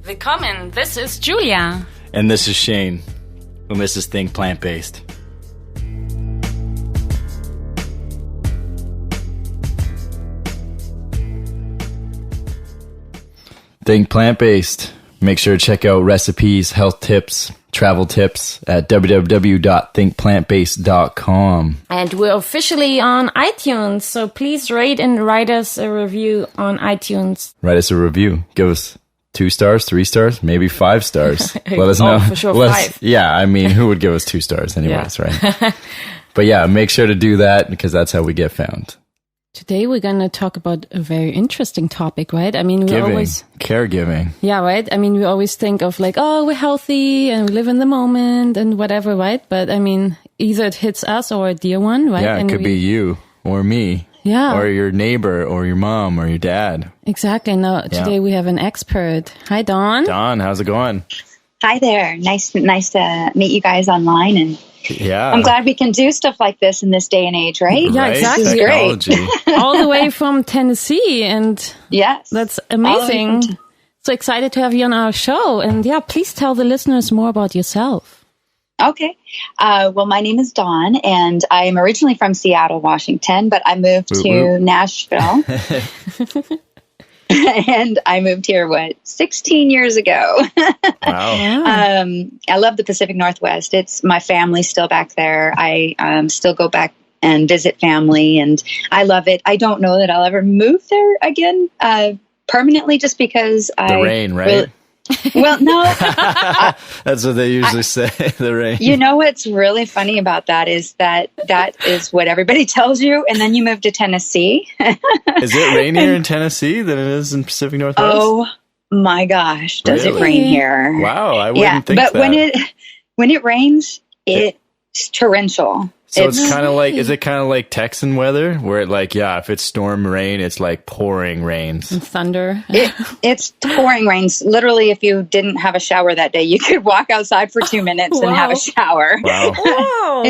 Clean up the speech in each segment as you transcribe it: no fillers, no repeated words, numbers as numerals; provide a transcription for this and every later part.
Willkommen, this is Julia. And this is Shane, and this is Think Plant-Based. Think Plant-Based. Make sure to check out recipes, health tips, travel tips at www.thinkplantbased.com. And we're officially on iTunes, so please rate and write us a review on iTunes. Write us a review. Give us 2 stars, 3 stars, maybe 5 stars. Let us know. For sure, 5. Yeah, I mean, who would give us 2 stars anyways, right? But yeah, make sure to do that because that's how we get found. Today we're going to talk about a very interesting topic, right? I mean, caregiving. Yeah, right? I mean, we always think of like, oh, we're healthy and we live in the moment and whatever, right? But I mean, either it hits us or a dear one, right? Yeah, it could be you or me. Yeah. Or your neighbor or your mom or your dad. Exactly. Now, today we have an expert. Hi, Dawn. Dawn, how's it going? Hi there. Nice to meet you guys online, and I'm glad we can do stuff like this in this day and age, right? Yeah, exactly. Technology. Great. All the way from Tennessee, and yes, that's amazing. So excited to have you on our show, and please tell the listeners more about yourself. Okay. Well, my name is Dawn, and I am originally from Seattle, Washington, but I moved to Nashville. And I moved here, 16 years ago. Wow. I love the Pacific Northwest. It's my family's still back there. I still go back and visit family, and I love it. I don't know that I'll ever move there again permanently, just because the rain, right? Well, no. That's what they usually say, the rain. You know what's really funny about that is that is what everybody tells you, and then you move to Tennessee. Is it rainier in Tennessee than it is in Pacific Northwest? Oh my gosh, does it rain here? Wow, I wouldn't think but that. when it rains, it's torrential. So it's kind of like, is it kind of like Texan weather where if it's storm rain, it's like pouring rains. And thunder. It's pouring rains. Literally, if you didn't have a shower that day, you could walk outside for 2 minutes and have a shower. Wow.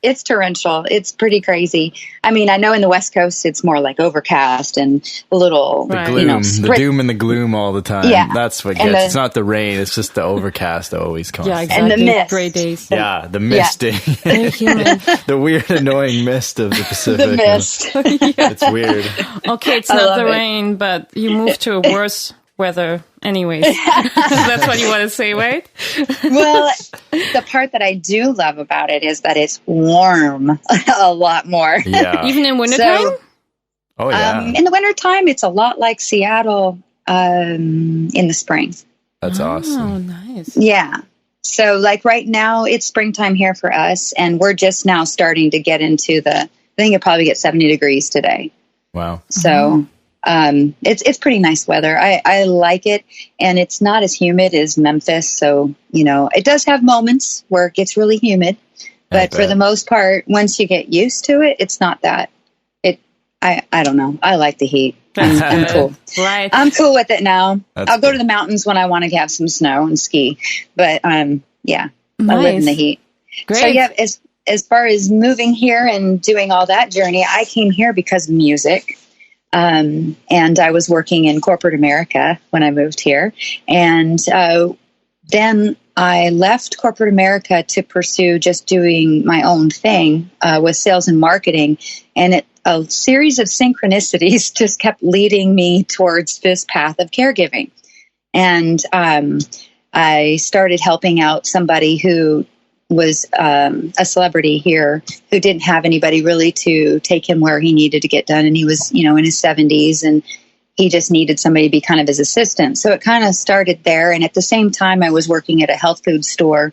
It's torrential. It's pretty crazy. I mean, I know in the West Coast, it's more like overcast and a little, the gloom, the doom and the gloom all the time. Yeah. That's what gets, it's not the rain. It's just the overcast always comes. Yeah, exactly. And the mist. Gray days. Yeah, the misting. The weird, annoying mist of the Pacific. The mist. It's weird. Okay, it's not the rain, but you moved to a worse weather anyways. That's what you want to say, right? Well, the part that I do love about it is that it's warm a lot more. Yeah. Even in wintertime? Oh, yeah. In the wintertime, it's a lot like Seattle in the spring. That's awesome. Oh, nice. Yeah. So like right now, it's springtime here for us, and we're just now starting to get into I think it probably gets 70 degrees today. Wow. So it's pretty nice weather. I like it, and it's not as humid as Memphis. So, it does have moments where it gets really humid, but for the most part, once you get used to it, it's not that. I don't know. I like the heat. I'm cool. Right. I'm cool with it now. I'll go good. to the mountains when I want to have some snow and ski, but Nice. I live in the heat. Great. So yeah, as far as moving here and doing all that journey, I came here because of music. And I was working in corporate America when I moved here. And then I left corporate America to pursue just doing my own thing with sales and marketing. And a series of synchronicities just kept leading me towards this path of caregiving. And I started helping out somebody who was a celebrity here who didn't have anybody really to take him where he needed to get done. And he was, in his 70s, and he just needed somebody to be kind of his assistant. So it kind of started there. And at the same time, I was working at a health food store,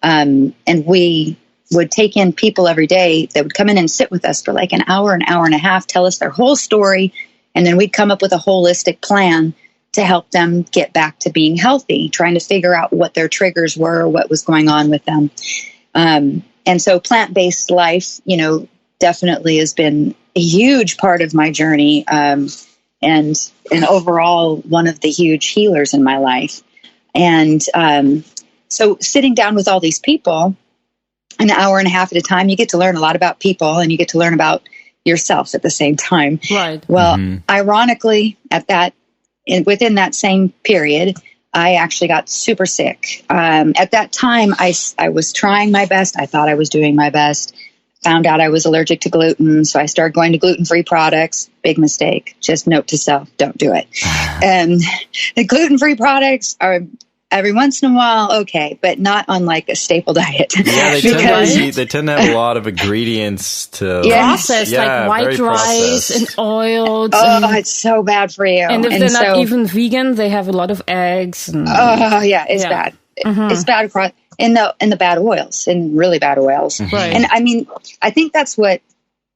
and we would take in people every day that would come in and sit with us for like an hour and a half, tell us their whole story. And then we'd come up with a holistic plan to help them get back to being healthy, trying to figure out what their triggers were, what was going on with them. And so plant-based life, definitely has been a huge part of my journey, and overall one of the huge healers in my life. And so sitting down with all these people, an hour and a half at a time, you get to learn a lot about people, and you get to learn about yourself at the same time. Right. Well, ironically, within that same period, I actually got super sick. At that time, I was trying my best. I thought I was doing my best. Found out I was allergic to gluten, so I started going to gluten-free products. Big mistake. Just note to self, don't do it. The gluten-free products are every once in a while, okay, but not on like a staple diet. Yeah, they tend to have a lot of ingredients to processed, like white rice and oils. Oh, it's so bad for you. And if they're not even vegan, they have a lot of eggs. And, it's bad. It's bad across in the bad oils, in really bad oils. Right. And I mean, I think that's what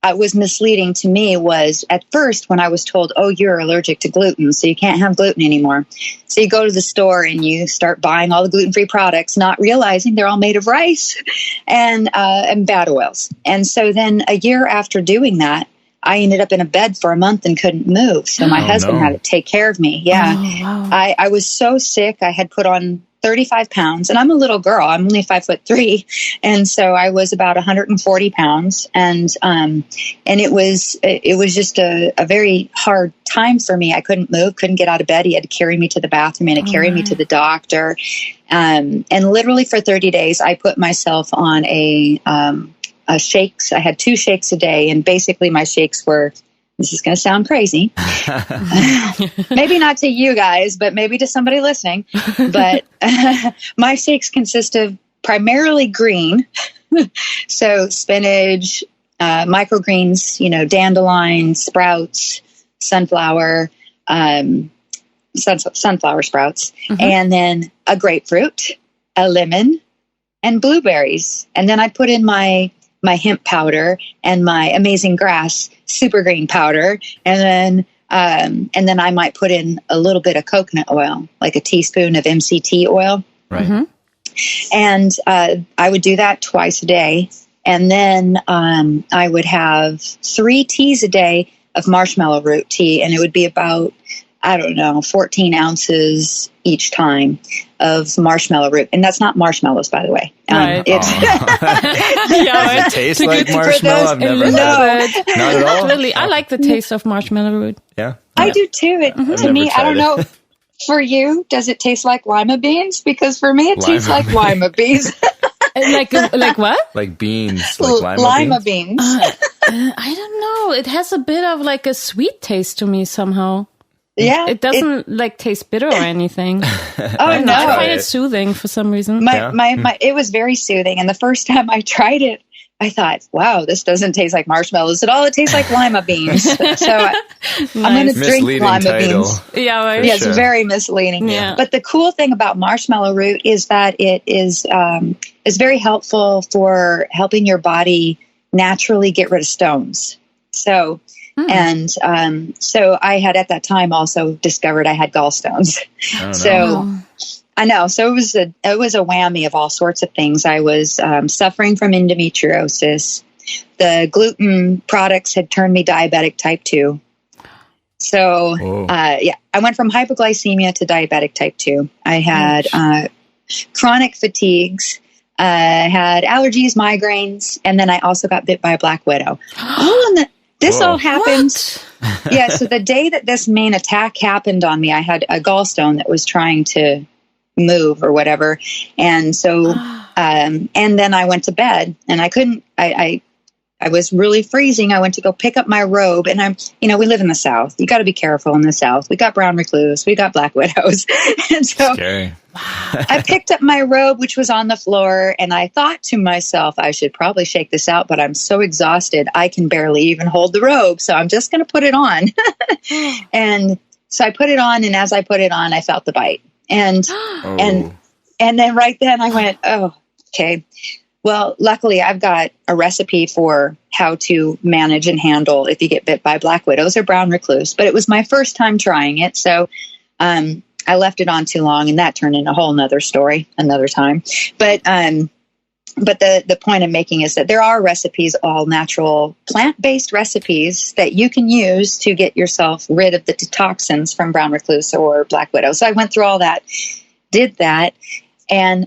was misleading to me was at first when I was told, oh, you're allergic to gluten, so you can't have gluten anymore. So you go to the store and you start buying all the gluten-free products, not realizing they're all made of rice and bad oils. And so then a year after doing that, I ended up in a bed for a month and couldn't move. So my husband had to take care of me. Yeah. Oh, wow. I was so sick. I had put on 35 pounds, and I'm a little girl. I'm only 5'3", and so I was about 140 pounds, and it was just a very hard time for me. I couldn't move, couldn't get out of bed. He had to carry me to the bathroom and carry me to the doctor, and literally for 30 days, I put myself on a shakes. I had 2 shakes a day, and basically my shakes were. This is going to sound crazy. Maybe not to you guys, but maybe to somebody listening. But my shakes consist of primarily green. So spinach, microgreens, dandelion, sprouts, sunflower sprouts, and then a grapefruit, a lemon, and blueberries. And then I put in my hemp powder and my amazing grass super green powder, and then I might put in a little bit of coconut oil, like a teaspoon of MCT oil. Right. And I would do that twice a day, and then I would have 3 teas a day of marshmallow root tea, and it would be about 14 ounces each time of marshmallow root. And that's not marshmallows, by the way. Right. Does it taste like marshmallow? I've never had it. Not at all? Really, I like the taste of marshmallow root. Yeah. I do too. To me, I don't know. For you, does it taste like lima beans? Because for me, it tastes like lima beans. Like what? Like beans. Like lima beans. I don't know. It has a bit of like a sweet taste to me somehow. Yeah, it doesn't taste bitter or anything. Oh no, I find it soothing for some reason. It was very soothing, and the first time I tried it, I thought, "Wow, this doesn't taste like marshmallows at all. It tastes like lima beans." So I'm going to drink lima beans. Yeah, right. Yes, very misleading. Yeah. But the cool thing about marshmallow root is that it is very helpful for helping your body naturally get rid of stones. So. And so I had at that time also discovered I had gallstones. Oh, no. So I know. So it was a whammy of all sorts of things. I was suffering from endometriosis. The gluten products had turned me diabetic type 2. So I went from hypoglycemia to diabetic type 2. I had chronic fatigues. Had allergies, migraines, and then I also got bit by a black widow. This all happened. So the day that this main attack happened on me, I had a gallstone that was trying to move or whatever. And so, and then I went to bed and I couldn't, I was really freezing. I went to go pick up my robe, and we live in the South. You got to be careful in the South. We got brown recluse, we got black widows. And so scary. I picked up my robe, which was on the floor, and I thought to myself, I should probably shake this out, but I'm so exhausted, I can barely even hold the robe. So I'm just going to put it on. And so I put it on, and as I put it on, I felt the bite. And then right then I went, oh, okay. Well, luckily, I've got a recipe for how to manage and handle if you get bit by black widows or brown recluse. But it was my first time trying it, so I left it on too long, and that turned into a whole nother story another time. But the point I'm making is that there are recipes, all natural plant-based recipes that you can use to get yourself rid of the toxins from brown recluse or black widow. So I went through all that, did that, and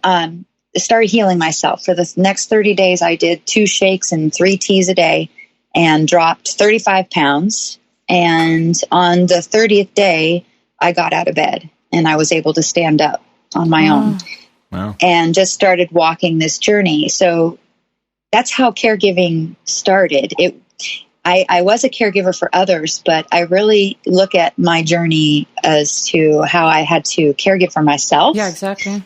started healing myself. For the next 30 days, I did 2 shakes and 3 teas a day and dropped 35 pounds. And on the 30th day, I got out of bed. and I was able to stand up on my own. Wow. And just started walking this journey. So that's how caregiving started. I was a caregiver for others, but I really look at my journey as to how I had to caregive for myself. Yeah, exactly.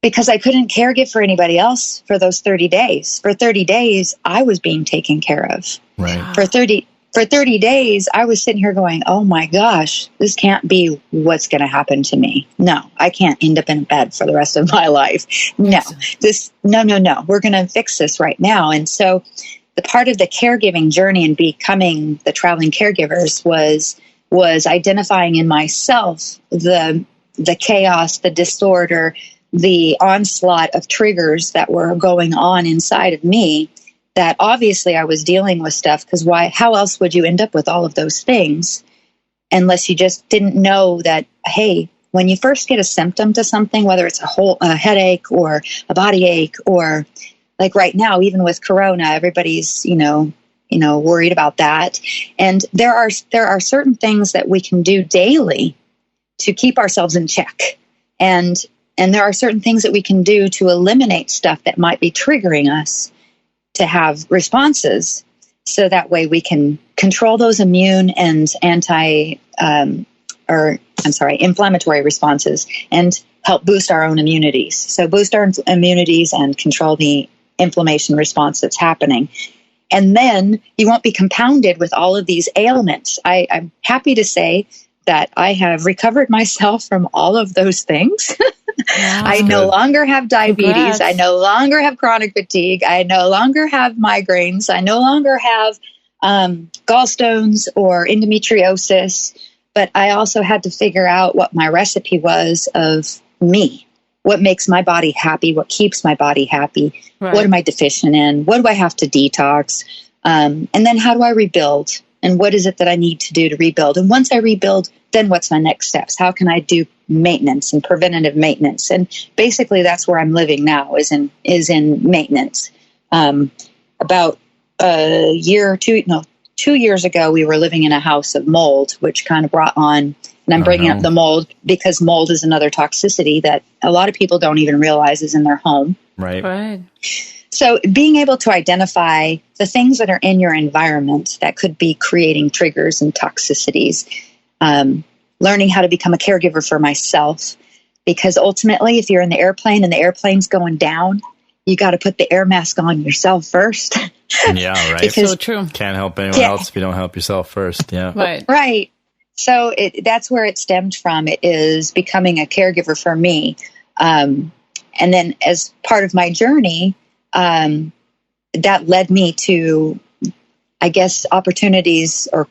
Because I couldn't caregive for anybody else for those 30 days. For 30 days, I was being taken care of. Right. For 30 days, I was sitting here going, oh my gosh, this can't be what's going to happen to me. No, I can't end up in bed for the rest of my life. No, no. We're going to fix this right now. And so the part of the caregiving journey and becoming the traveling caregivers was identifying in myself the chaos, the disorder, the onslaught of triggers that were going on inside of me, that obviously I was dealing with stuff, because how else would you end up with all of those things unless you just didn't know that, hey, when you first get a symptom to something, whether it's a headache or a body ache, or like right now, even with Corona, everybody's, worried about that. And there are certain things that we can do daily to keep ourselves in check. And there are certain things that we can do to eliminate stuff that might be triggering us to have responses, so that way we can control those immune and inflammatory responses and help boost our own immunities. So boost our immunities and control the inflammation response that's happening. And then you won't be compounded with all of these ailments. I'm happy to say that I have recovered myself from all of those things. Wow. I no longer have diabetes. Congrats. I no longer have chronic fatigue. I no longer have migraines. I no longer have gallstones or endometriosis. But I also had to figure out what my recipe was of me. What makes my body happy? What keeps my body happy? Right. What am I deficient in? What do I have to detox? And then how do I rebuild? And what is it that I need to do to rebuild? And once I rebuild, then what's my next steps? How can I do maintenance and preventative maintenance? And basically that's where I'm living now, is in maintenance. About a year or 2 years ago, we were living in a house of mold, which kind of brought on, and I'm bringing up the mold because mold is another toxicity that a lot of people don't even realize is in their home. Right. So being able to identify the things that are in your environment that could be creating triggers and toxicities, learning how to become a caregiver for myself, because ultimately if you're in the airplane and the airplane's going down, you got to put the air mask on yourself first. Yeah, right. Because, so true. Can't help anyone else if you don't help yourself first. Yeah. Right. So that's where it stemmed from. It is becoming a caregiver for me. And then as part of my journey, that led me to, I guess, opportunities or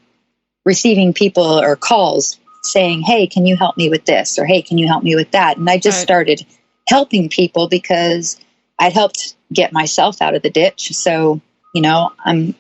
receiving people or calls saying, hey, can you help me with this? Or, hey, can you help me with that? And I just started helping people because I'd helped get myself out of the ditch. So, I'm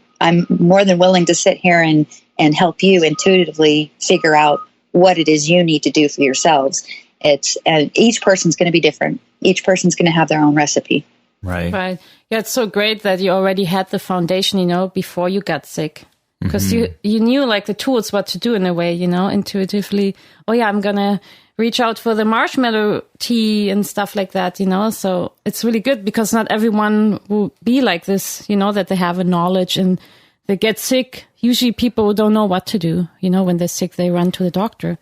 more than willing to sit here and help you intuitively figure out what it is you need to do for yourselves. And each person's going to be different. Each person's going to have their own recipe. Right. Yeah, it's so great that you already had the foundation, before you got sick. Because you knew like the tools, what to do in a way, intuitively. Oh yeah, I'm going to reach out for the marshmallow tea and stuff like that, So it's really good because not everyone will be like this, that they have a knowledge and they get sick. Usually people don't know what to do, when they're sick, they run to the doctor.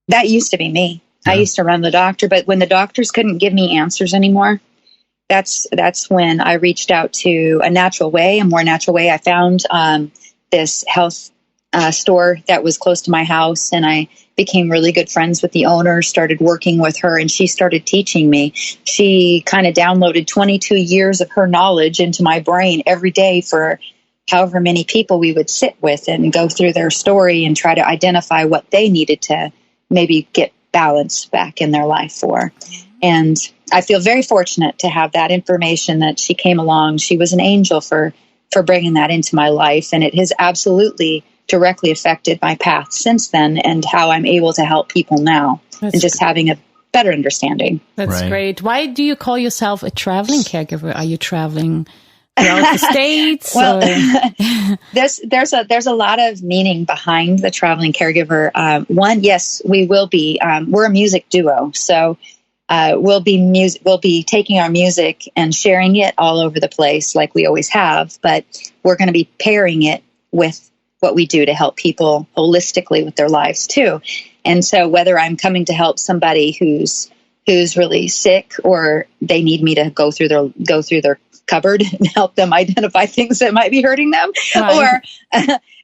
That used to be me. Yeah. I used to run the doctor, but when the doctors couldn't give me answers anymore, that's when I reached out to a more natural way. I found this health store that was close to my house, and I became really good friends with the owner, started working with her, and she started teaching me. She kind of downloaded 22 years of her knowledge into my brain every day for however many people we would sit with and go through their story and try to identify what they needed to maybe get balance back in their life for. And I feel very fortunate to have that information that she came along. She was an angel for bringing that into my life. And it has absolutely directly affected my path since then and how I'm able to help people now. And just having a better understanding. That's great. Why do you call yourself a traveling caregiver? Are you traveling throughout the States? Well, there's a lot of meaning behind the traveling caregiver. One, yes, we will be. We're a music duo, so we'll be taking our music and sharing it all over the place, like we always have. But we're going to be pairing it with what we do to help people holistically with their lives too. And so, whether I'm coming to help somebody who's really sick, or they need me to go through their cupboard and help them identify things that might be hurting them, right.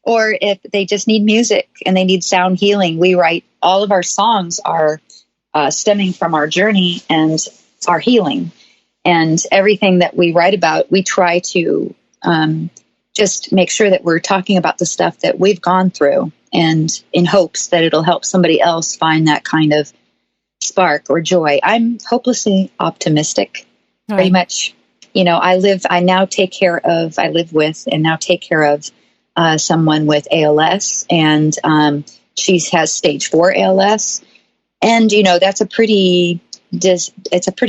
or if they just need music and they need sound healing. We write all of our songs are stemming from our journey and our healing, and everything that we write about, we try to just make sure that we're talking about the stuff that we've gone through, and in hopes that it'll help somebody else find that kind of spark or joy. I'm hopelessly optimistic, right. Pretty much. I now take care of someone with ALS, and she has stage 4 ALS. And, that's a pretty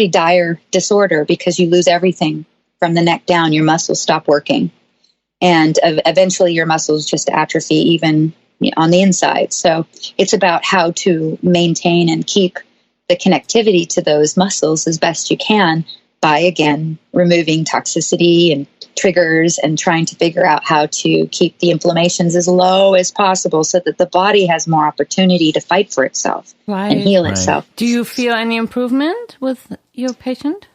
dire disorder, because you lose everything from the neck down. Your muscles stop working, and eventually your muscles just atrophy even on the inside. So it's about how to maintain and keep the connectivity to those muscles as best you can by, again, removing toxicity and triggers and trying to figure out how to keep the inflammations as low as possible so that the body has more opportunity to fight for itself and heal itself. Do you feel any improvement with your patient?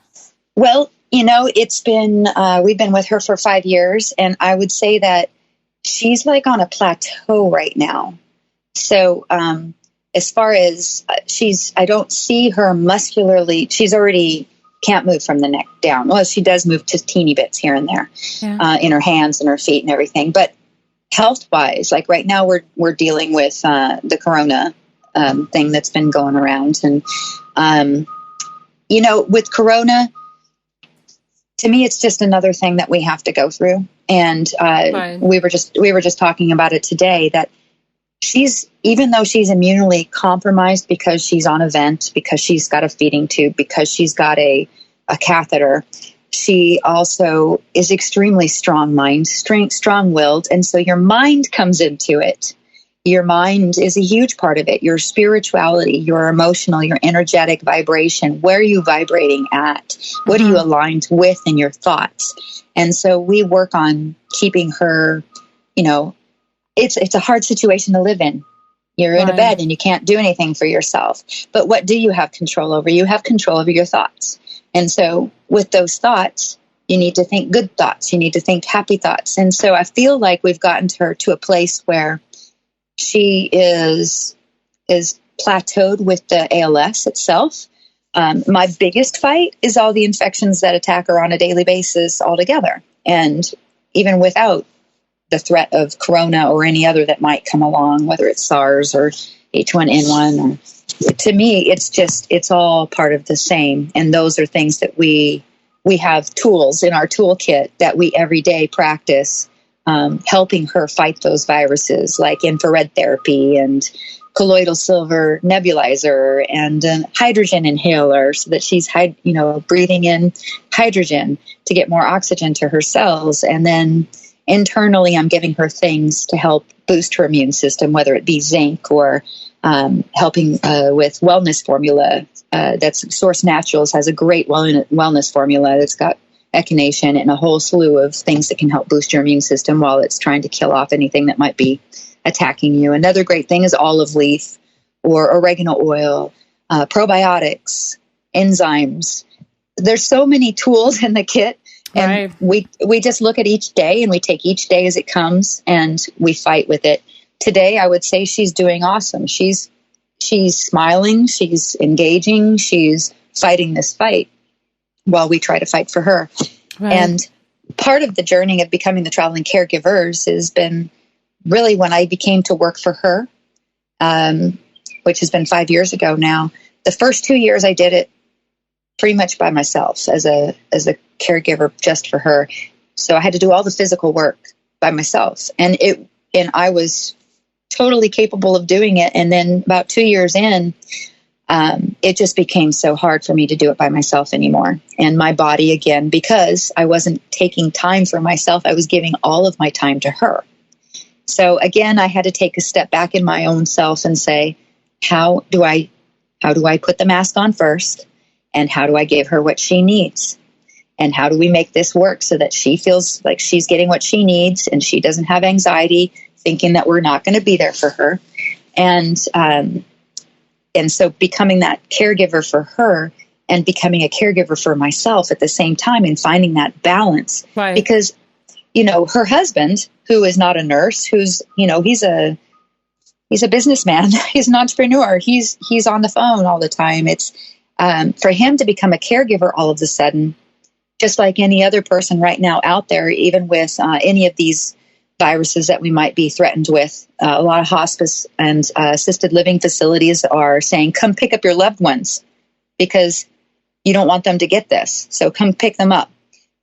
Well, it's been, we've been with her for 5 years, and I would say that she's like on a plateau right now. So, as far as I don't see her muscularly, she's already can't move from the neck down. Well, she does move just teeny bits here and there, in her hands and her feet and everything. But health-wise, like right now, we're dealing with the corona thing that's been going around, and with corona, to me, it's just another thing that we have to go through. And we were just talking about it today, that even though she's immunely compromised because she's on a vent, because she's got a feeding tube, because she's got a catheter, she also is extremely strong-willed. And so your mind comes into it. Your mind is a huge part of it. Your spirituality, your emotional, your energetic vibration. Where are you vibrating at? What are you aligned with in your thoughts? And so we work on keeping her, it's a hard situation to live in. You're in a bed and you can't do anything for yourself. But what do you have control over? You have control over your thoughts. And so with those thoughts, you need to think good thoughts. You need to think happy thoughts. And so I feel like we've gotten her to a place where she is plateaued with the ALS itself. My biggest fight is all the infections that attack her on a daily basis altogether. And even without the threat of corona or any other that might come along, whether it's SARS or H1N1, to me, it's all part of the same. And those are things that we have tools in our toolkit that we every day practice, helping her fight those viruses, like infrared therapy and colloidal silver nebulizer and an hydrogen inhaler, so that she's breathing in hydrogen to get more oxygen to her cells. And then internally, I'm giving her things to help boost her immune system, whether it be zinc or helping with wellness formula. That's Source Naturals has a great wellness formula that's got echinacea and a whole slew of things that can help boost your immune system while it's trying to kill off anything that might be attacking you. Another great thing is olive leaf or oregano oil, probiotics, enzymes. There's so many tools in the kit. And we just look at each day, and we take each day as it comes, and we fight with it. Today, I would say she's doing awesome. She's smiling, she's engaging, she's fighting this fight while we try to fight for her. Right. And part of the journey of becoming the Traveling Caregivers has been really when I became to work for her, which has been 5 years ago now. The first 2 years I did it pretty much by myself as a caregiver just for her. So I had to do all the physical work by myself, and I was totally capable of doing it. And then about 2 years in, it just became so hard for me to do it by myself anymore. And my body, again, because I wasn't taking time for myself, I was giving all of my time to her. So again, I had to take a step back in my own self and say, how do I put the mask on first? And how do I give her what she needs? And how do we make this work so that she feels like she's getting what she needs and she doesn't have anxiety thinking that we're not going to be there for her? And so becoming that caregiver for her and becoming a caregiver for myself at the same time and finding that balance. Right. Because, her husband, who is not a nurse, who's, he's a businessman, he's an entrepreneur, he's on the phone all the time. It's for him to become a caregiver all of a sudden, just like any other person right now out there, even with any of these viruses that we might be threatened with. A lot of hospice and assisted living facilities are saying, come pick up your loved ones because you don't want them to get this. So come pick them up.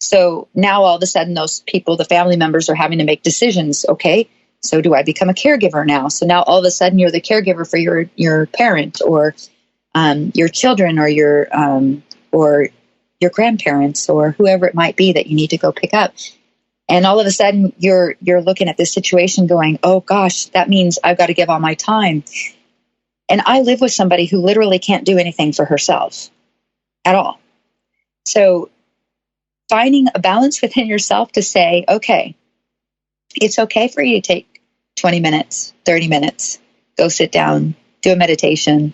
So now all of a sudden those people, the family members, are having to make decisions. Okay, so do I become a caregiver now? So now all of a sudden you're the caregiver for your parent or your children or your grandparents or whoever it might be that you need to go pick up. And all of a sudden you're looking at this situation going, oh gosh, that means I've got to give all my time. And I live with somebody who literally can't do anything for herself at all. So finding a balance within yourself to say, okay, it's okay for you to take 20 minutes, 30 minutes, go sit down, do a meditation,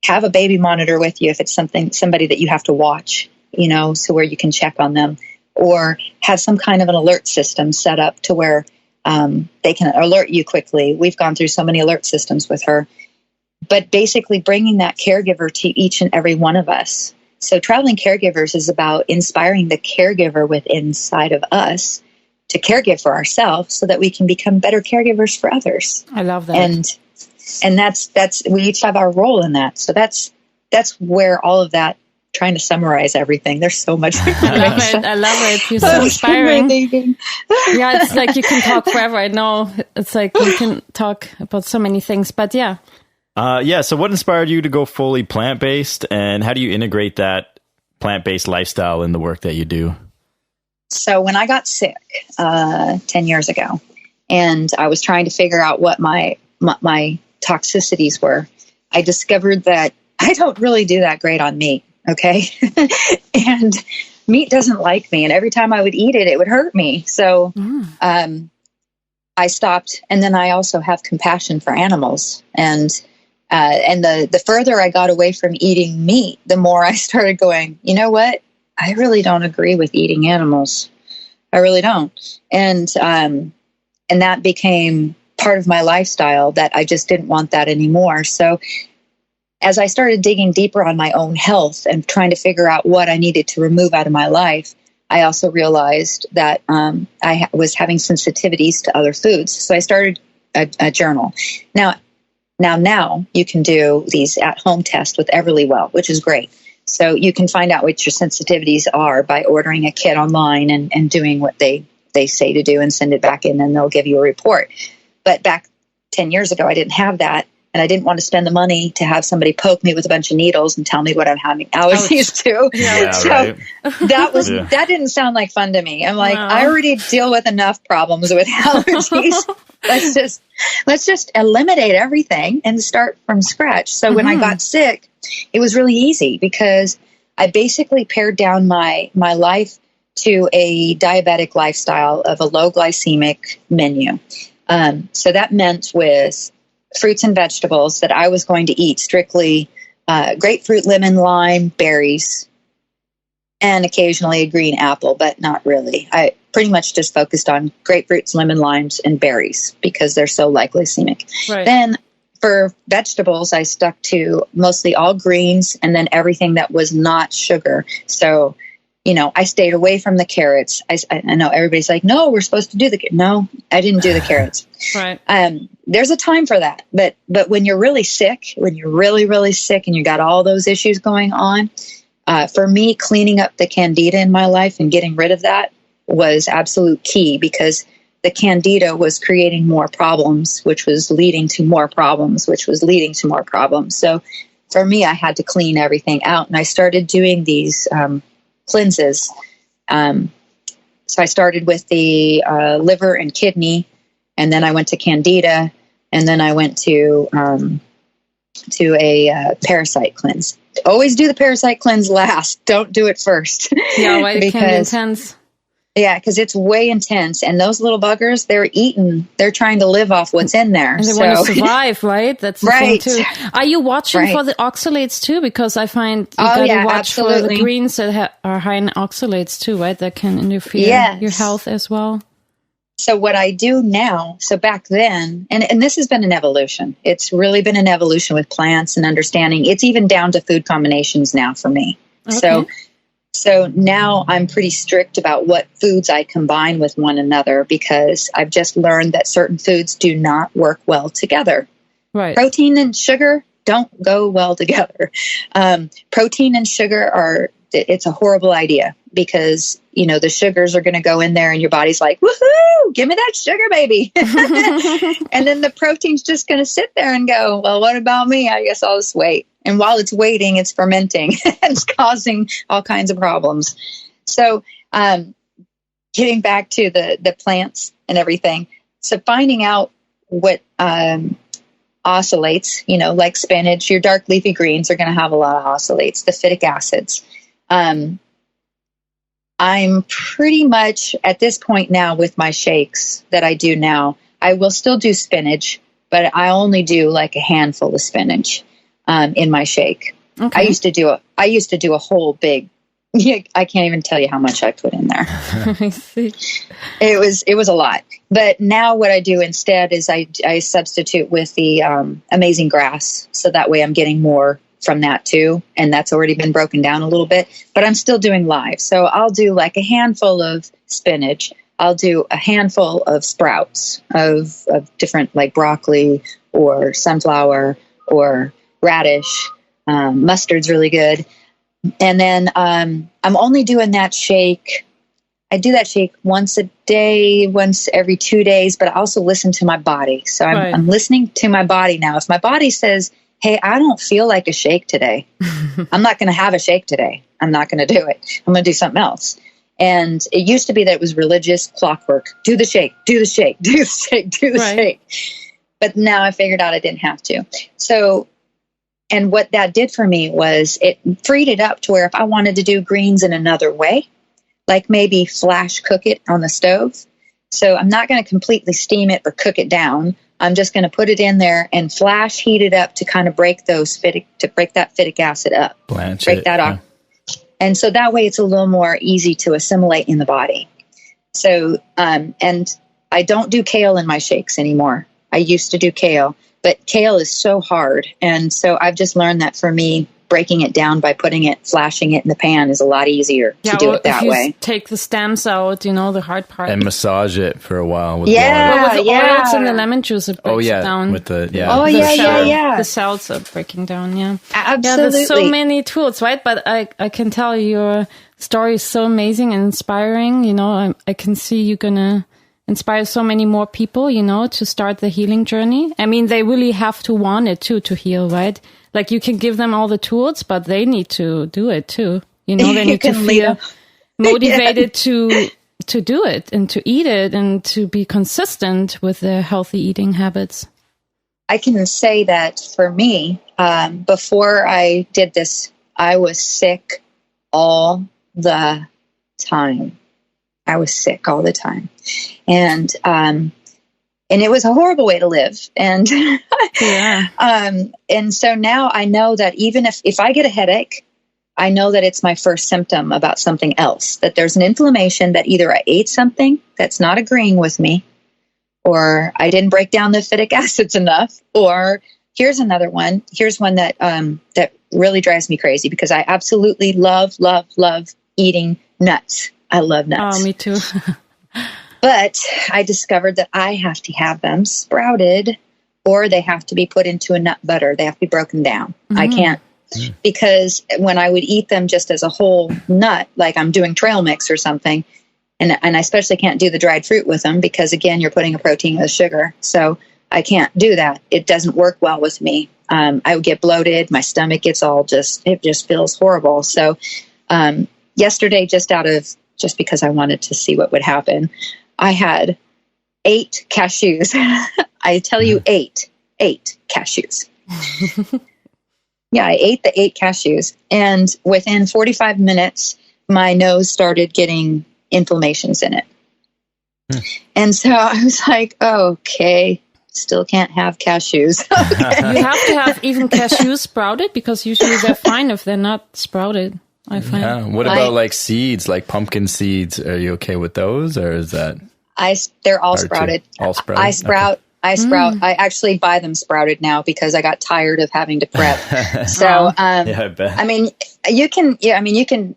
have a baby monitor with you if it's somebody that you have to watch, so where you can check on them, or have some kind of an alert system set up to where they can alert you quickly. We've gone through so many alert systems with her, but basically bringing that caregiver to each and every one of us. So Traveling Caregivers is about inspiring the caregiver within inside of us to caregive for ourselves so that we can become better caregivers for others. I love that. And that's we each have our role in that. So that's where all of that, trying to summarize everything. There's so much information. I love it. You're so inspiring. Yeah, it's like you can talk forever. I know it's like you can talk about so many things, but yeah. So what inspired you to go fully plant-based, and how do you integrate that plant-based lifestyle in the work that you do? So when I got sick 10 years ago, and I was trying to figure out what my toxicities were, I discovered that I don't really do that great on meat, okay? And meat doesn't like me, and every time I would eat it, it would hurt me. So I stopped, and then I also have compassion for animals. And the further I got away from eating meat, the more I started going, you know what? I really don't agree with eating animals. I really don't. And that became part of my lifestyle, that I just didn't want that anymore. So as I started digging deeper on my own health and trying to figure out what I needed to remove out of my life, I also realized that I was having sensitivities to other foods. So I started a journal. Now you can do these at-home tests with Everlywell, which is great. So you can find out what your sensitivities are by ordering a kit online and doing what they say to do and send it back in, and they'll give you a report. But back 10 years ago, I didn't have that. And I didn't want to spend the money to have somebody poke me with a bunch of needles and tell me what I'm having allergies to. Yeah, so right. that didn't sound like fun to me. I'm like, I already deal with enough problems with allergies. Let's just eliminate everything and start from scratch. So when I got sick, it was really easy because I basically pared down my life to a diabetic lifestyle of a low glycemic menu. So that meant with fruits and vegetables that I was going to eat strictly grapefruit, lemon, lime, berries, and occasionally a green apple, but not really. I pretty much just focused on grapefruits, lemon, limes, and berries because they're so low glycemic. Right. Then for vegetables, I stuck to mostly all greens and then everything that was not sugar. So, I stayed away from the carrots. I know everybody's like, no, we're supposed to do no, I didn't do the carrots. Right. There's a time for that. But when you're really sick, when you're really, really sick and you got all those issues going on, for me, cleaning up the candida in my life and getting rid of that was absolute key because the candida was creating more problems, which was leading to more problems, which was leading to more problems. So for me, I had to clean everything out. And I started doing these cleanses. So I started with the liver and kidney, and then I went to Candida, and then I went to a parasite cleanse. Always do the parasite cleanse last. Don't do it first. Yeah, right. It can be intense. Yeah, because it's way intense. And those little buggers, they're trying to live off what's in there. And they want to survive, right? That's the right. thing too. Are you watching for the oxalates too? Because I find you gotta watch for the greens that are high in oxalates too, right? That can interfere your health as well. So what I do now, so back then, and this has been an evolution. It's really been an evolution with plants and understanding. It's even down to food combinations now for me. Okay. So now I'm pretty strict about what foods I combine with one another, because I've just learned that certain foods do not work well together. Right. Protein and sugar don't go well together. Protein and sugar it's a horrible idea, because, the sugars are going to go in there and your body's like, woohoo, give me that sugar, baby. And then the protein's just going to sit there and go, well, what about me? I guess I'll just wait. And while it's waiting, it's fermenting and it's causing all kinds of problems. So getting back to the plants and everything. So finding out what oxalates, like spinach, your dark leafy greens are going to have a lot of oxalates, the phytic acids. I'm pretty much at this point now with my shakes that I do now, I will still do spinach, but I only do like a handful of spinach in my shake. Okay. I used to do a whole big, I can't even tell you how much I put in there. I see. It was a lot. But now what I do instead is I substitute with the amazing grass. So that way I'm getting more from that too. And that's already been broken down a little bit, but I'm still doing live. So I'll do like a handful of spinach. I'll do a handful of sprouts of different, like broccoli or sunflower or radish. Mustard's really good. And then I'm only doing that shake. I do that shake once a day, once every 2 days, but I also listen to my body. So I'm listening to my body now. If my body says, hey, I don't feel like a shake today, I'm not going to have a shake today. I'm not going to do it. I'm going to do something else. And it used to be that it was religious clockwork. Do the shake, do the shake, do the shake, do the shake. But now I figured out I didn't have to. So, and what that did for me was it freed it up to where if I wanted to do greens in another way, like maybe flash cook it on the stove. So I'm not going to completely steam it or cook it down. I'm just going to put it in there and flash heat it up to kind of break that phytic acid up. Blanch break that off. And so that way it's a little more easy to assimilate in the body. So, and I don't do kale in my shakes anymore. I used to do kale, but kale is so hard. And so I've just learned that for me, breaking it down by flashing it in the pan is a lot easier to do it that way. Take the stems out, the hard part. And massage it for a while with water. Well, with the oils and the lemon juice, it breaks down. With the, The cells are breaking down, Absolutely. Yeah, there's so many tools, right? But I can tell your story is so amazing and inspiring. I can see you're going to inspire so many more people, to start the healing journey. I mean, they really have to want it too, to heal, right? Like you can give them all the tools, but they need to do it too. They need to feel motivated to do it and to eat it and to be consistent with their healthy eating habits. I can say that for me, before I did this, I was sick all the time. I was sick all the time. And it was a horrible way to live. And and so now I know that even if I get a headache, I know that it's my first symptom about something else, that there's an inflammation, that either I ate something that's not agreeing with me, or I didn't break down the phytic acids enough, or here's another one. Here's one that that really drives me crazy, because I absolutely love eating nuts. I love nuts. Oh, me too. But I discovered that I have to have them sprouted, or they have to be put into a nut butter. They have to be broken down. I can't, because when I would eat them just as a whole nut, like I'm doing trail mix or something, and I especially can't do the dried fruit with them, because again, you're putting a protein with sugar. So I can't do that. It doesn't work well with me. I would get bloated. My stomach gets it just feels horrible. So yesterday, just because I wanted to see what would happen, I had 8 cashews. I tell you, 8 cashews. Yeah, I ate the 8 cashews. And within 45 minutes, my nose started getting inflammations in it. And so I was like, okay, still can't have cashews. Okay. You have to have even cashews sprouted, because usually they're fine if they're not sprouted, I find. Yeah. What about like seeds, like pumpkin seeds? Are you okay with those, or is that? They're all sprouted. All sprouted? I sprout. Okay. I sprout. I actually buy them sprouted now because I got tired of having to prep. So, yeah, I bet. I mean, you can.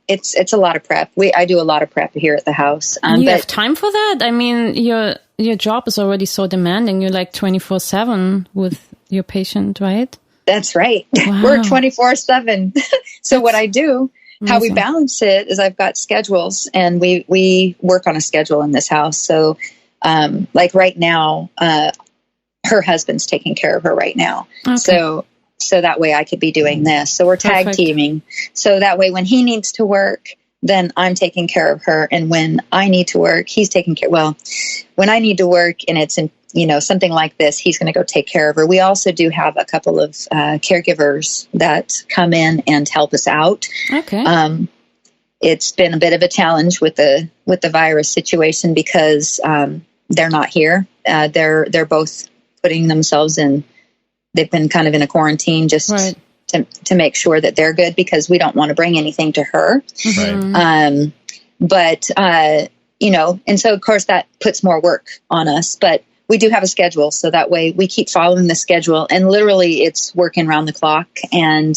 It's a lot of prep. I do a lot of prep here at the house. You have time for that? I mean, your job is already so demanding. You're like 24/7 with your patient, right? That's right. Wow. We're 24/7. So what I do, how we balance it, is I've got schedules, and we work on a schedule in this house. So, like right now, her husband's taking care of her right now. Okay. So that way I could be doing this. So we're tag teaming. So that way when he needs to work, then I'm taking care of her. And when I need to work, he's taking care. Well, when I need to work and it's in, something like this, he's going to go take care of her. We also do have a couple of caregivers that come in and help us out. Okay. It's been a bit of a challenge with the virus situation because they're not here. They're both putting themselves in. They've been kind of in a quarantine just to make sure that they're good, because we don't want to bring anything to her. Mm-hmm. And so of course that puts more work on us, but we do have a schedule. So that way we keep following the schedule, and literally it's working around the clock. And,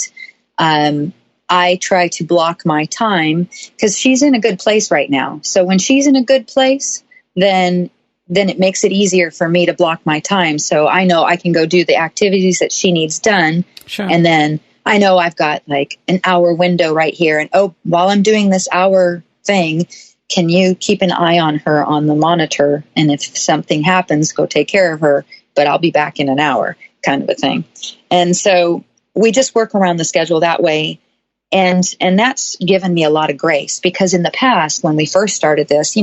I try to block my time because she's in a good place right now. So when she's in a good place, then it makes it easier for me to block my time. So I know I can go do the activities that she needs done. Sure. And then I know I've got like an hour window right here. And while I'm doing this hour thing, can you keep an eye on her on the monitor? And if something happens, go take care of her, but I'll be back in an hour, kind of a thing. And so we just work around the schedule that way. And that's given me a lot of grace, because in the past, when we first started this,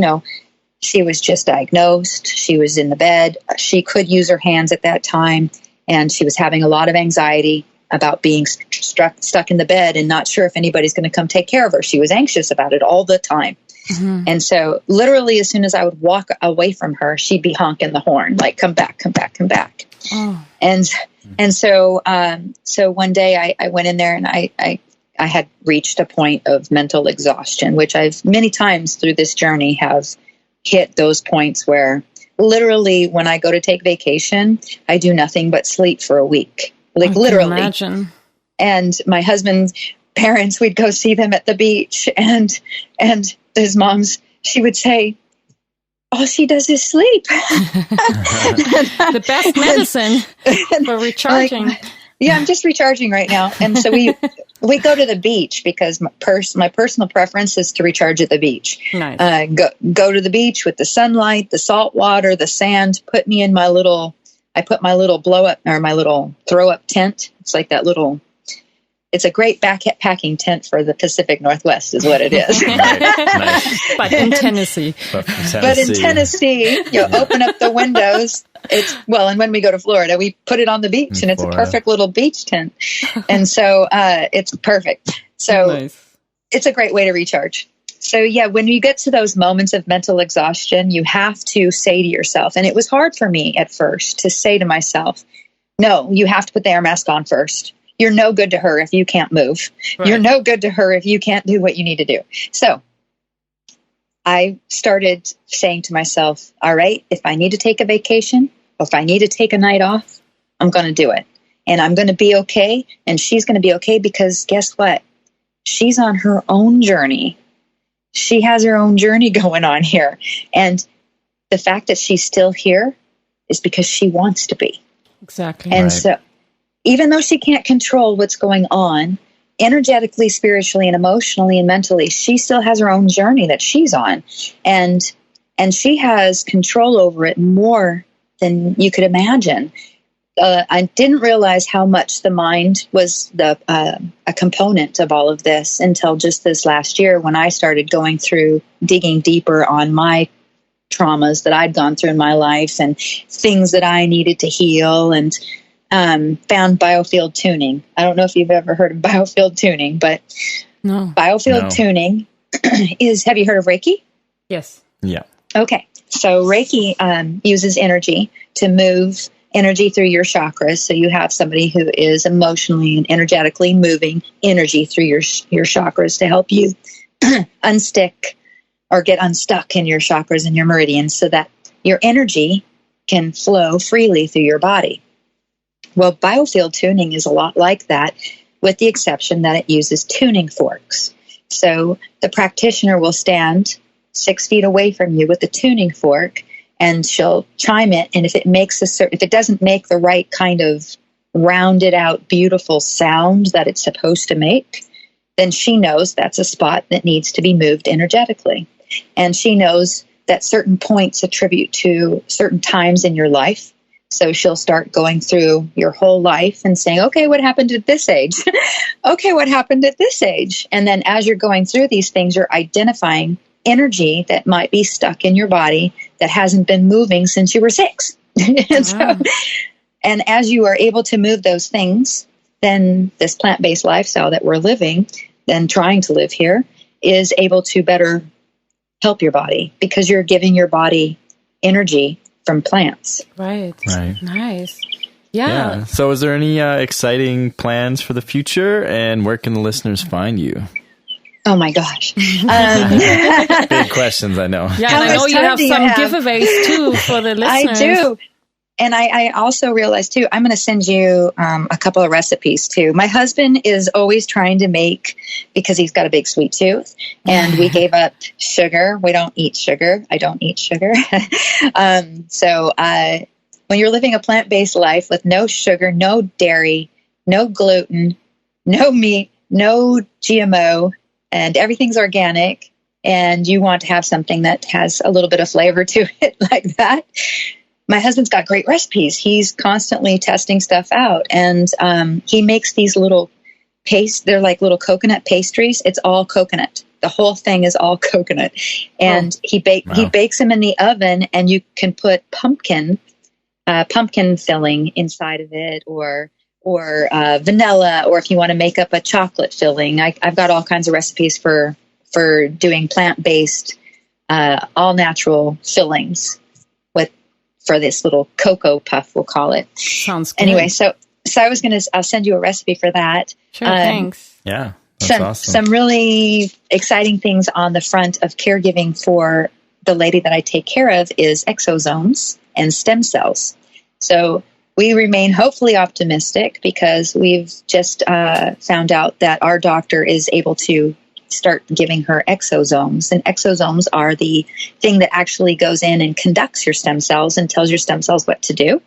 she was just diagnosed. She was in the bed. She could use her hands at that time. And she was having a lot of anxiety about being stuck in the bed and not sure if anybody's going to come take care of her. She was anxious about it all the time. Mm-hmm. And so literally as soon as I would walk away from her, she'd be honking the horn, like, come back, come back, come back. Oh. And so one day I went in there and I had reached a point of mental exhaustion, which I've many times through this journey have hit those points where literally when I go to take vacation, I do nothing but sleep for a week. Like literally. Imagine. And my husband's parents, we'd go see them at the beach, and his mom's, she would say, all she does is sleep. The best medicine for recharging. Yeah, I'm just recharging right now. And so we go to the beach because my personal preference is to recharge at the beach. Nice. Go to the beach with the sunlight, the salt water, the sand. Put me in I put my little blow up or my little throw up tent. It's like that little. It's a great backpacking tent for the Pacific Northwest, is what it is. Nice. But in Tennessee. But in Tennessee, you open up the windows. And when we go to Florida, we put it on the beach, and it's a perfect little beach tent. And so it's perfect. So nice. It's a great way to recharge. So yeah, when you get to those moments of mental exhaustion, you have to say to yourself, and it was hard for me at first to say to myself, no, you have to put the air mask on first. You're no good to her if you can't move. Right. You're no good to her if you can't do what you need to do. So I started saying to myself, all right, if I need to take a vacation, or if I need to take a night off, I'm going to do it. And I'm going to be okay. And she's going to be okay, because guess what? She's on her own journey. She has her own journey going on here. And the fact that she's still here is because she wants to be. Exactly. And so even though she can't control what's going on energetically, spiritually, and emotionally and mentally, she still has her own journey that she's on. And she has control over it more than you could imagine. I didn't realize how much the mind was a component of all of this until just this last year when I started going through, digging deeper on my traumas that I'd gone through in my life and things that I needed to heal, and found biofield tuning. I don't know if you've ever heard of biofield tuning, but no. Biofield tuning is, have you heard of Reiki? Yes. Yeah. Okay. So Reiki uses energy to move energy through your chakras. So you have somebody who is emotionally and energetically moving energy through your chakras to help you unstick or get unstuck in your chakras and your meridians so that your energy can flow freely through your body. Well, biofield tuning is a lot like that, with the exception that it uses tuning forks. So the practitioner will stand 6 feet away from you with the tuning fork, and she'll chime it. And if it makes if it doesn't make the right kind of rounded out, beautiful sound that it's supposed to make, then she knows that's a spot that needs to be moved energetically. And she knows that certain points attribute to certain times in your life. So she'll start going through your whole life and saying, okay, what happened at this age? Okay, what happened at this age? And then as you're going through these things, you're identifying energy that might be stuck in your body that hasn't been moving since you were 6. And as you are able to move those things, then this plant-based lifestyle that we're living, then trying to live here, is able to better help your body because you're giving your body energy from plants. Right. Nice. Yeah. So is there any exciting plans for the future, and where can the listeners find you? Oh my gosh. Big questions, I know. Yeah, and I know you have some giveaways too for the listeners. I do. And I also realized too, I'm going to send you a couple of recipes too. My husband is always trying to make, because he's got a big sweet tooth, and we gave up sugar. We don't eat sugar. I don't eat sugar. So when you're living a plant-based life with no sugar, no dairy, no gluten, no meat, no GMO, and everything's organic, and you want to have something that has a little bit of flavor to it like that, my husband's got great recipes. He's constantly testing stuff out, and he makes these little they're like little coconut pastries. It's all coconut. The whole thing is all coconut. And he bakes them in the oven, and you can put pumpkin filling inside of it, or vanilla, or if you want to make up a chocolate filling. I've got all kinds of recipes for doing plant-based, all natural fillings for this little cocoa puff, we'll call it. Sounds good. Anyway, so I'll send you a recipe for that. Sure, thanks. Yeah, that's awesome. Some really exciting things on the front of caregiving for the lady that I take care of is exosomes and stem cells. So we remain hopefully optimistic because we've just found out that our doctor is able to start giving her exosomes. And exosomes are the thing that actually goes in and conducts your stem cells and tells your stem cells what to do.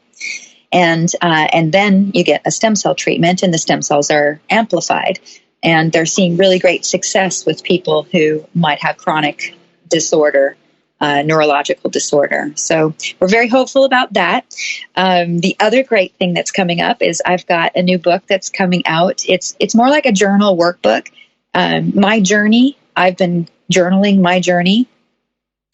And then you get a stem cell treatment, and the stem cells are amplified. And they're seeing really great success with people who might have chronic disorder, neurological disorder. So we're very hopeful about that. The other great thing that's coming up is I've got a new book that's coming out. It's more like a journal workbook. My journey, I've been journaling my journey,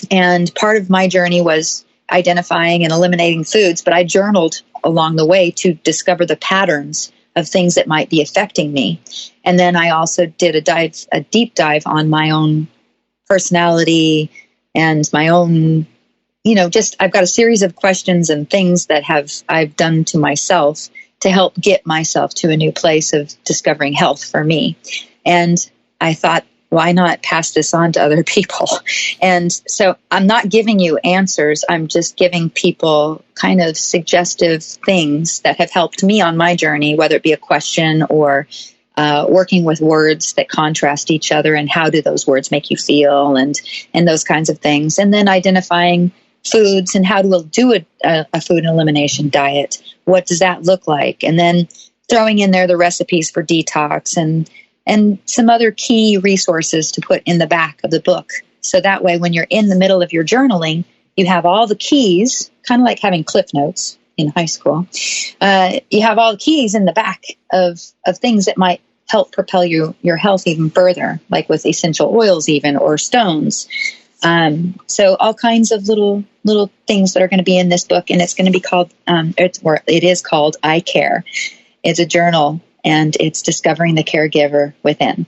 and part of my journey was identifying and eliminating foods, but I journaled along the way to discover the patterns of things that might be affecting me. And then I also did a deep dive on my own personality and my own, I've got a series of questions and things that I've done to myself to help get myself to a new place of discovering health for me. And I thought, why not pass this on to other people? And so I'm not giving you answers. I'm just giving people kind of suggestive things that have helped me on my journey, whether it be a question or working with words that contrast each other, and how do those words make you feel, and those kinds of things. And then identifying foods and how to do a food elimination diet. What does that look like? And then throwing in there the recipes for detox and some other key resources to put in the back of the book. So that way, when you're in the middle of your journaling, you have all the keys, kind of like having Cliff Notes, in high school. You have all the keys in the back of things that might help propel your health even further, like with essential oils even, or stones. So all kinds of little things that are going to be in this book, and it's going to be called, it is called I Care. It's a journal, and it's discovering the caregiver within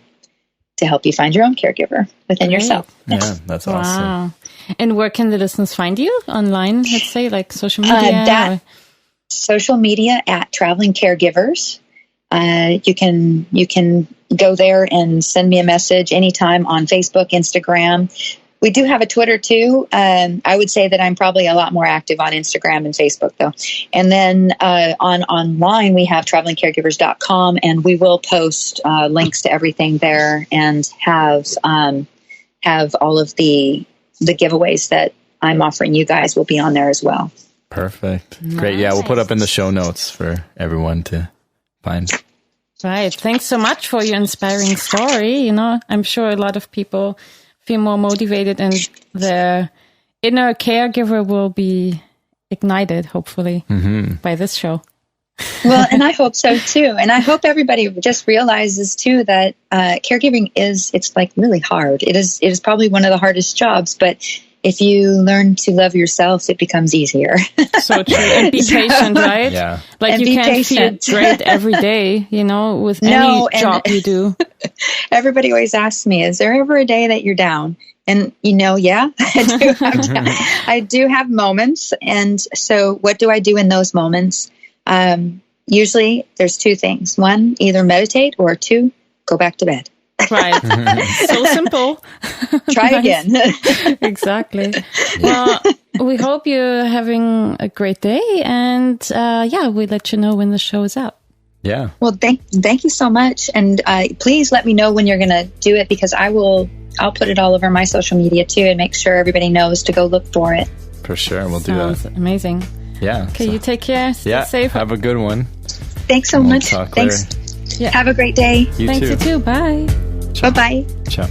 to help you find your own caregiver within yourself. Yeah, that's awesome. Wow. And where can the listeners find you online? Let's say like social media. Social media at Traveling Caregivers. You can go there and send me a message anytime on Facebook, Instagram. We do have a Twitter too. I would say that I'm probably a lot more active on Instagram and Facebook though. And then online we have travelingcaregivers.com, and we will post links to everything there, and have all of the giveaways that I'm offering you guys will be on there as well. Perfect. Nice. Great. Yeah, we'll put up in the show notes for everyone to find. Right. Thanks so much for your inspiring story. You know, I'm sure a lot of people feel more motivated, and their inner caregiver will be ignited, hopefully, by this show. Well, and I hope so too. And I hope everybody just realizes too that caregiving it's like really hard. It is probably one of the hardest jobs, but if you learn to love yourself, it becomes easier. So true. And be patient, right? Yeah. Like and you can't feel great every day, you know, with any job you do. Everybody always asks me, is there ever a day that you're down? And, yeah, I do have moments. And so what do I do in those moments? Usually there's two things. One, either meditate, or two, go back to bed. Right. So simple. Try again. Exactly. Well, we hope you're having a great day, and we'll let you know when the show is out. Yeah. Well, thank you so much, and please let me know when you're going to do it, because I'll put it all over my social media too, and make sure everybody knows to go look for it. For sure, we'll do that. Amazing. Yeah. Okay, you take care. Stay safe. Have a good one. Thanks so much. Talk Thanks. later. Yeah. Have a great day. Thanks, you too. Bye. Bye-bye. Ciao.